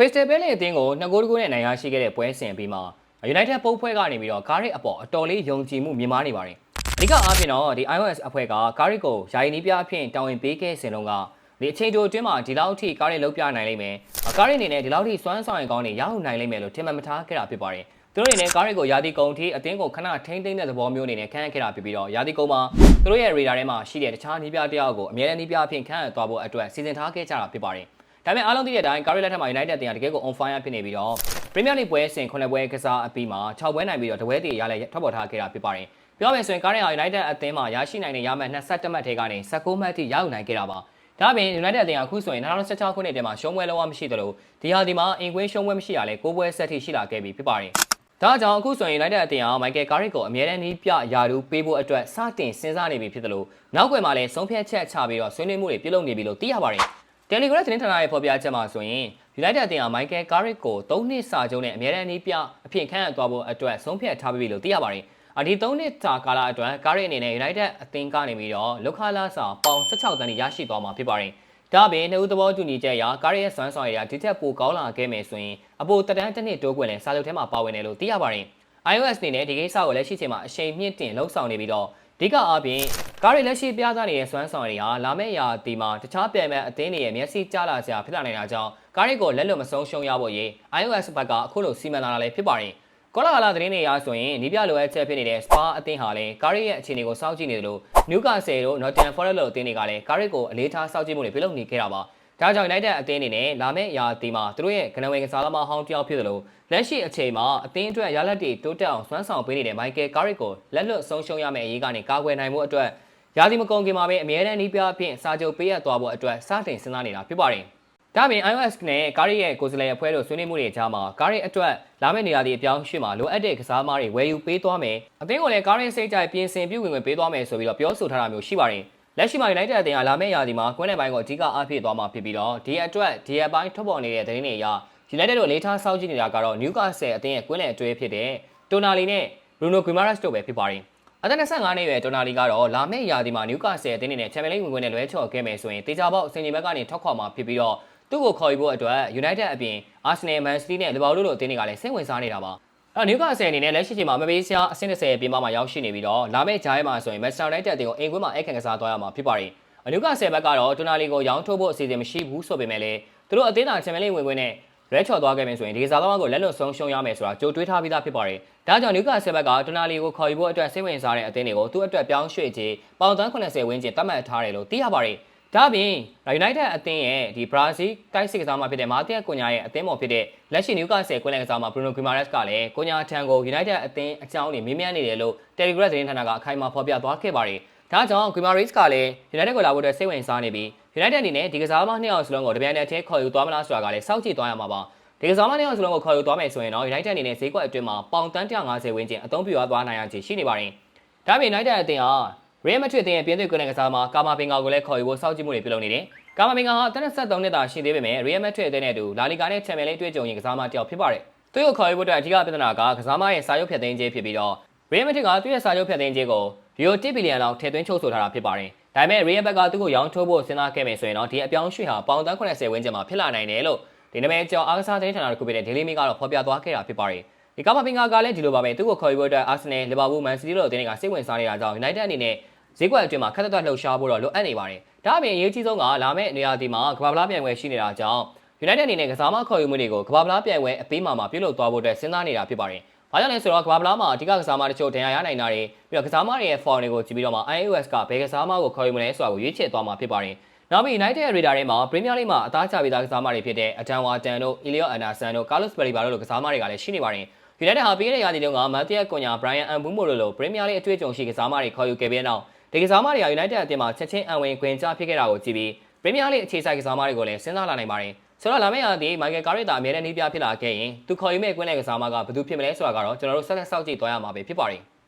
Crystal Palace အသင်းကို2ဂိုးတကူနဲ့နိုင်ရရှိခဲ့တဲ့ပွဲစဉ်ပြီးမှာ United ပုံဖွဲ့ကနေပြီးတော့ကားရစ်အပေါ်အတော်လေးယုံကြည်မှုမြင့်မားနေပါတယ်။အဓိကအားဖြင့်တော့ဒီ iOS အဖွဲ့ကကားရစ်ကိုယာယီနီးပြအဖြစ်တာဝန်ပေးခဲ့စဉ်တုန်းကဒီအချိန်တိုအတွင်းမှာဒီလောက်ထိကားရစ်လုံးပြနိုင်လိမ့်မယ်။ကားရစ်အနေနဲ့ဒီလောက်ထိစွမ်းဆောင်ရည်ကောင်းနေရအောင်နိုင်လိမ့်မယ်လို့ထင်မှတ်မထားခဲ့တာဖြစ်ပါတယ်။သူတို့အနေနဲ့ကားရစ်ကိုယာတီကုံထိအသင်းကိုခဏထိမ့်သိမ့်တဲ့သဘောမျိုးအနေနဲ့ခန့်အပ်ခဲ့တာဖြစ်ပြီးတော့ယာတီကုံမှာသူတို့ရဲ့ radar ထဲမှာရှိတဲ့တခြားနီးပြတယောက်ကိုအမြဲတမ်းနီးပြအဖြစ်ခန့်အပ်သွားဖို့အတွက်စီစဉ်ထားခဲ့ကြတာဖြစ်ပါတယ်။ဒါပေမဲ့အားလုံးသိတဲ့အတိုင်းကာရီလက်ထက်မှာ United တင်ရတကယ်ကို on fire ဖြစ်နေပြီးတော့ Premier League ပွဲစဉ်9ပွဲကစားအပြီးမှာ6ပွဲနိုင်ပြီးတော့တပွဲတည်ရလဲထွက်ပေါ်ထားခဲ့တာဖြစ်ပါတယ်။ပြောမယ်ဆိုရင်ကာရီဟာ United အသင်းမှာရရှိနိုင်တဲ့ရမှတ်21မှတ်ထဲကနေ19မှတ်ထိရယူနိုင်ခဲ့တာပါ။ဒါ့အပြင် United အသင်းကအခုဆိုရင်2016ခုနှစ်ထဲမှာရှုံးပွဲလုံးဝမရှိသလိုဒီဟာဒီမှာအင်ကွင်းရှုံးပွဲမရှိရလဲ9ပွဲဆက်ထိရှိလာခဲ့ပြီဖြစ်ပါတယ်။ဒါကြောင့်အခုဆိုရင် United အသင်းဟာ Michael Carrick ကိုအမြဲတမ်းနီးပြယာတူပေးဖို့အတွက်စတင်စဉ်းစားနေပြီဖြစ်တယ်လို့နောက်ွယ်မှာလည်းဆုံးဖြတ်ချက်ချပြီးတော့ဆွေးနွေးမှုတွေပြုလုပ်နေပြီလို့သိရပါတယ်။ Telegraph သတင်းဌာနရဲ့ဖော်ပြချက်မှာဆိုရင် United အသင်းဟာ Michael Carrick ကို3နှစ်စာချုပ်နဲ့အမြဲတမ်းနီးပြအဖြစ်ခန့်အပ်သွားဖို့အတွက်ဆုံးဖြတ်ထားပြီလို့သိရပါတယ်။ဒီ3နှစ်စာကာလအတွင်း Carrick အနေနဲ့ United အသင်းကနေပြီးတော့လောက်ခလာစာပေါင်16တန်းရရှိသွားမှာဖြစ်ပါတယ်။ဒါ့အပြင်နှစ်ဦးသဘောတူညီချက်အရ Carrick ရဲ့စွမ်းဆောင်ရည်ဒီထက်ပိုကောင်းလာခဲ့မယ်ဆိုရင်အပိုတက်တန်းတစ်နှစ်တိုးကွယ်နဲ့စာချုပ်ထဲမှာပါဝင်တယ်လို့သိရပါတယ်။ iOS အနေနဲ့ဒီကိစ္စကိုလက်ရှိချိန်မှာအချိန်မြင့်တင်လှုပ်ဆောင်နေပြီးတော့အဓိကအားဖြင့်ကားရီလက်ရှိပြသနေတဲ့စွမ်းဆောင်ရည်ဟာလာမယ့်ရာသီမှာတခြားပြန်မဲ့အသင်းတွေရဲ့မျက်စိကျလာစရာဖြစ်လာနေတာကြောင့်ကားရီကိုလက်လွတ်မဆုံးရှုံးရဖို့ရေး iOS ဘက်ကအခုလိုစီမံလာတာလည်းဖြစ်ပါတယ်။ကောလာလာသတင်းတွေအရဆိုရင်နီးပြလိုအပ်ချက်ဖြစ်နေတဲ့ Spa အသင်းဟာလည်းကားရီရဲ့အခြေအနေကိုစောင့်ကြည့်နေတယ်လို့ Newcastle တို့ Nottingham Forest တို့အသင်းတွေကလည်းကားရီကိုအလေးထားစောင့်ကြည့်မှုတွေပြုလုပ်နေခဲ့တာပါ။ဒါကြောင့် United အသင်းအနေနဲ့လာမယ့်ရာသီမှာသူတို့ရဲ့ကနဝင်ကစားသမားဟောင်းတယောက်ဖြစ်တယ်လို့လက်ရှိအချိန်မှာအသင်းအတွက်ရလဒ်တွေတိုးတက်အောင်စွမ်းဆောင်ပေးနေတဲ့ Michael Carrick ကိုလက်လွတ်ဆုံးရှုံးရမယ့်အရေးကနေကာကွယ်နိုင်မှုအတွက်ရာသီမကုန်ခင်မှာပဲအမြဲတမ်းနီးပြအဖြစ်စာချုပ်ပေးရသွားဖို့အတွက်စတင်စဉ်းစားနေတာဖြစ်ပါတယ်။ဒါ့အပြင် iOS နဲ့ Carrick ရဲ့ကိုယ်စားလှယ်အဖွဲ့တို့ဆွေးနွေးမှုတွေကြားမှာ Carrick အတွက်လာမယ့်နေရာဒီအပြောင်းရွှေ့မှာလိုအပ်တဲ့ကစားသမားတွေဝယ်ယူပေးသွားမယ်။အသင်းကိုလည်း Carrick စိတ်ကြိုက်ပြင်ဆင်ပြုဝင်ပေးသွားမယ်ဆိုပြီးတော့ပြောဆိုထားတာမျိုးရှိပါတယ်။လက်ရှိမှာ United အသင်းကလာမယ့်ရာသီမှာကွင်းနယ်ပိုင်းကိုအဓိကအားဖြည့်သွားမှာဖြစ်ပြီးတော့ဒီအတွက်ဒီအပိုင်းထွက်ပေါ်နေတဲ့သတင်းတွေအရUnited တို့လေးထားစောင့်ကြည့်နေတာကတော့ Newcastle အသင်းရဲ့ကွင်းလယ်အတွဲဖြစ်တဲ့ Tonali နဲ့ Bruno Guimaraes တို့ပဲဖြစ်ပါတယ်။အသက်25နှစ်အရွယ် Tonali ကတော့လာမယ့်ရာသီမှာ Newcastle အသင်းနဲ့ Champions League ဝင်ခွင့်နဲ့လွဲချော်ခဲ့မယ်ဆိုရင်တေချာပေါက်အစဉ်ကြီးဘက်ကနေထွက်ခွာမှာဖြစ်ပြီးတော့သူ့ကိုခေါ်ယူဖို့အတွက် United အပြင် Arsenal, Man City နဲ့ Liverpool တို့အသင်းတွေကလည်းစိတ်ဝင်စားနေတာပါ။Newcastle အနေနဲ့လက်ရှိချိန်မှာမပေးစရာအဆင့်30ပြင်ပမှာရောက်ရှိနေပြီးတော့လာမယ့်ဂျားရဲမှာဆိုရင် Manchester United အသင်းကိုအိမ်ကွင်းမှာအခန့်ကစားသွားရမှာဖြစ်ပါတယ်။ Newcastle ဘက်ကတော့ Tonali ကိုရောင်းထုတ်ဖို့အစီအစဉ်မရှိဘူးဆိုပေမဲ့လည်းသူတို့အသင်းသား Champions League ဝင်ခွင့်နဲ့ရဲချော်သွားခဲ့မယ်ဆိုရင်ဒီကစားသမားကိုလက်လွတ်ဆုံးရှုံးရမယ်ဆိုတာကြိုတွေးထားပြီးသားဖြစ်ပါတယ်။ဒါကြောင့် Newcastle ဘက်က Tonali ကိုခေါ်ယူဖို့အတွက်စိတ်ဝင်စားတဲ့အသင်းတွေကိုသူ့အတွက်ပြောင်းရွှေ့ခြင်းပေါင်သန်း80ဝန်းကျင်သတ်မှတ်ထားတယ်လို့သိရပါတယ်။ဒါ့အပြင် United အသင်းရဲ့ဒီ Brazil တိုက်စစ်ကစားသမားဖြစ်တဲ့မာတီယက်ကွန်ညာရဲ့အသင်းပေါ်ဖြစ်တဲ့လက်ရှိ Newcastle ကွင်းလယ်ကစားသမား Bruno Guimaraes ကလည်းကွန်ညာထံကို United အသင်းအကြောင်းတွေမေးမြန်းနေတယ်လို့ Telegraph သတင်းဌာနကအခိုင်အမာဖော်ပြသွားခဲ့ပါတယ်။ဒါကြောင့် Guimaraes ကလည်း United ကိုလာဖို့အတွက်စိတ်ဝင်စားနေပြီး United အနေနဲ့ဒီကစားသမားနှစ်ယောက်စလုံးကိုတပြိုင်တည်းခေါ်ယူသွားမလားဆိုတာကလည်းစောင့်ကြည့်သွားရမှာပါ။ဒီကစားသမားနှစ်ယောက်စလုံးကိုခေါ်ယူသွားမယ်ဆိုရင်တော့ United အနေနဲ့ဈေးကွက်အတွင်းမှာပေါင်တန်း150ဝန်းကျင်အသုံးပြုသွားနိုင်ရခြေရှိနေပါတယ်။ဒါ့အပြင် United အသင်းဟာ Real Madrid အသင်းရဲ့ပြင်သစ်ကွင်းလယ်ကစားသမားကာမာဘင်ဂါကိုလည်းခေါ်ယူဖို့စောင့်ကြည့်မှုတွေပြုလုပ်နေတယ်။ကာမာဘင်ဂါဟာ33နှစ်သာရှိသေးပေမဲ့ Real Madrid အသင်းနဲ့အတူလာလီဂါနဲ့ Champions League တွေ့ကြုံရင်ကစားသမားတစ်ယောက်ဖြစ်ပါတယ်။သူ့ကိုခေါ်ယူဖို့အတွက်အဓိကပြဿနာကကစားသမားရဲ့စာချုပ်ဖြတ်သိမ်းခြင်းဖြစ်ပြီးတော့ Real Madrid ကသူ့ရဲ့စာချုပ်ဖြတ်သိမ်းခြင်းကိုယူရို1ဘီလီယံလောက်ထည့်သွင်းချုပ်ဆိုထားတာဖြစ်ပါတယ်။ဒါပေမဲ့ Real ဘက်ကသူ့ကိုရောင်းထုတ်ဖို့စဉ်းစားခဲ့မယ်ဆိုရင်တော့ဒီအပြောင်းရွှေ့ဟာပေါင်သန်း80ဝန်းကျင်မှာဖြစ်လာနိုင်တယ်လို့ဒီနာမည်ကျော်အားကစားသတင်းဌာနတစ်ခုဖြစ်တဲ့ Daily Mail ကတော့ဖော်ပြသွားခဲ့တာဖြစ်ပါတယ်။ဒီကာမာဘင်ဂါကလည်းဒီလိုပါပဲသူ့ကိုခေါ်ယူဖို့အတွက် Arsenal, Liverpool, Man City တို့အသင်းတွေကစိတ်ဝင်စားနေတာကြောင့် United အနေနဲ့ဈေးကွက်အတွင်းမှာခက်သက်သက်လှုပ်ရှားဖို့တော့လိုအပ်နေပါတယ်။ဒါ့အပြင်အရေးကြီးဆုံးကလာမယ့်နေရာဒီမှာကမ္ဘာ့ဖလားပြိုင်ပွဲရှိနေတာကြောင့် United အနေနဲ့ကစားမခေါ်ယူမှုတွေကိုကမ္ဘာ့ဖလားပြိုင်ပွဲအပြီးမှာပြုလုပ်သွားဖို့အတွက်စဉ်းစားနေတာဖြစ်ပါတယ်။ဘာကြောင့်လဲဆိုတော့ကမ္ဘာ့ဖလားမှာအဓိကကစားမတချို့ဒဏ်ရာရနိုင်တာတွေပြီးတော့ကစားမတွေရဲ့ form တွေကိုကြည့်ပြီးတော့မှ iOS ကဘယ်ကစားမကိုခေါ်ယူမလဲဆိုတာကိုရွေးချယ်သွားမှာဖြစ်ပါတယ်။နောက်ပြီး United Radar ထဲမှာ Premier League မှာအသားချပြီးသားကစားမတွေဖြစ်တဲ့ Adam Wharton တို့ Elliot Anderson တို့ Carlos Baleba တို့လိုကစားမတွေကလည်းရှိနေပါတယ်။ United ဟာပြီးခဲ့တဲ့ရာသီတုန်းက Matthias Cunha, Brian Mbeumo တို့လို Premier League အတွေ့အကြုံရှိကစားမတွေခေါ်ယူခဲ့ပြီးနောက်ဒီကစားမတွေက United အသင်းမှာချက်ချင်းအံဝင်ခွင့်ချဖြစ်ခဲ့တာကိုကြည့်ပြီး Premier League အခြေစိုက်ကစားမတွေကိုလည်းစဉ်းစားလာနိုင်ပါတယ်။ဆိုတော့လာမယ့်ရာသီ Michael Carrick အမြဲတမ်းနီးပြဖြစ်လာခဲ့ရင်သူခေါ်ယူမဲ့ကွင်းလယ်ကစားမကဘယ်သူဖြစ်မလဲဆိုတာကတော့ကျွန်တော်တို့ဆက်လက်စောင့်ကြည့်သွားရမှာပဲဖြစ်ပါတယ်။